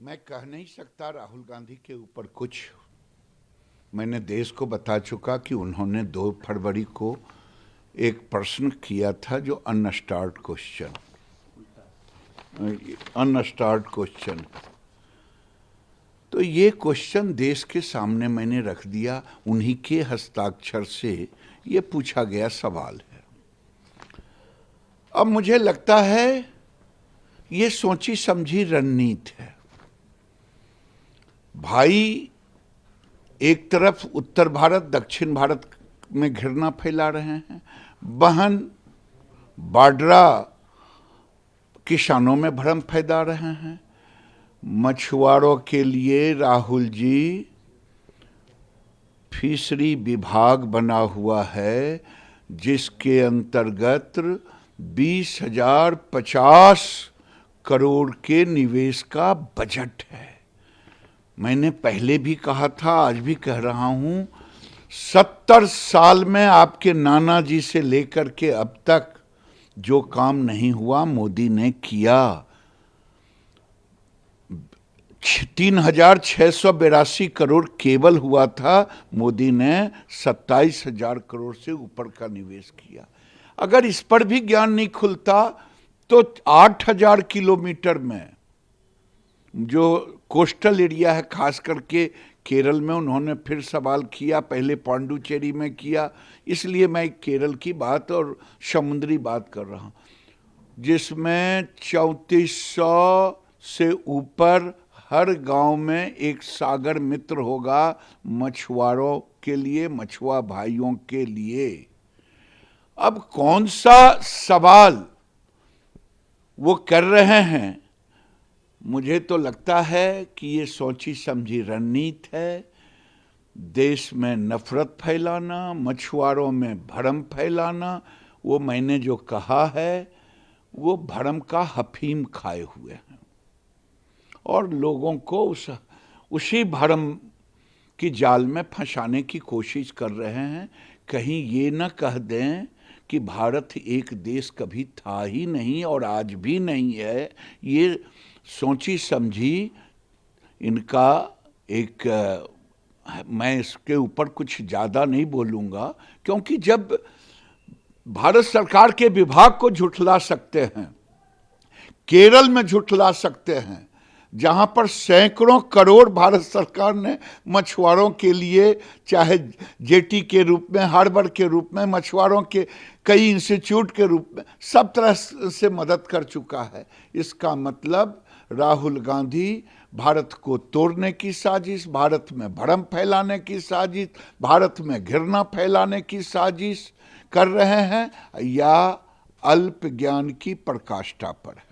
मैं कह नहीं सकता राहुल गांधी के ऊपर कुछ। मैंने देश को बता चुका कि उन्होंने 2 फरवरी को एक प्रश्न किया था जो अनस्टार्ड क्वेश्चन। तो ये क्वेश्चन देश के सामने मैंने रख दिया। उन्हीं के हस्ताक्षर से ये पूछा गया सवाल है। अब मुझे लगता है ये सोची समझी रणनीति है। भाई एक तरफ उत्तर भारत दक्षिण भारत में घृणा फैला रहे हैं, बहन बाड्रा किसानों में भ्रम फैला रहे हैं, मछुआरों के लिए राहुल जी फिशरी विभाग बना हुआ है जिसके अंतर्गत 20,050 करोड़ के निवेश का बजट है। मैंने पहले भी कहा था, आज भी कह रहा हूं, 70 साल में आपके नाना जी से लेकर के अब तक जो काम नहीं हुआ मोदी ने किया। 3,682 करोड़ केवल हुआ था, मोदी ने 27,000 करोड़ से ऊपर का निवेश किया। अगर इस पर भी ज्ञान नहीं खुलता तो 8,000 किलोमीटर में जो कोस्टल एरिया है, खास करके केरल में उन्होंने फिर सवाल किया, पहले पांडुचेरी में किया, इसलिए मैं केरल की बात और समुद्री बात कर रहा हूं, जिसमें 3400 से ऊपर हर गांव में एक सागर मित्र होगा मछुआरों के लिए, मछुआ भाइयों के लिए। अब कौन सा सवाल वो कर रहे हैं, मुझे तो लगता है कि ये सोची समझी रणनीति है। देश में नफरत फैलाना, मछुआरों में भ्रम फैलाना। वो मैंने जो कहा है वो भ्रम का हफीम खाए हुए हैं और लोगों को उसी भ्रम की जाल में फंसाने की कोशिश कर रहे हैं। कहीं ये न कह दें कि भारत एक देश कभी था ही नहीं और आज भी नहीं है। ये सोची समझी इनका एक, मैं इसके ऊपर कुछ ज़्यादा नहीं बोलूँगा, क्योंकि जब भारत सरकार के विभाग को झुठला सकते हैं, केरल में झुठला सकते हैं, जहां पर सैकड़ों करोड़ भारत सरकार ने मछुआरों के लिए, चाहे जेटी के रूप में, हार्बर के रूप में, मछुआरों के कई इंस्टीट्यूट के रूप में, सब तरह से मदद कर चुका है। इसका मतलब राहुल गांधी भारत को तोड़ने की साजिश, भारत में भ्रम फैलाने की साजिश, भारत में घृणा फैलाने की साजिश कर रहे हैं या अल्प ज्ञान की प्रकाष्ठा पर है।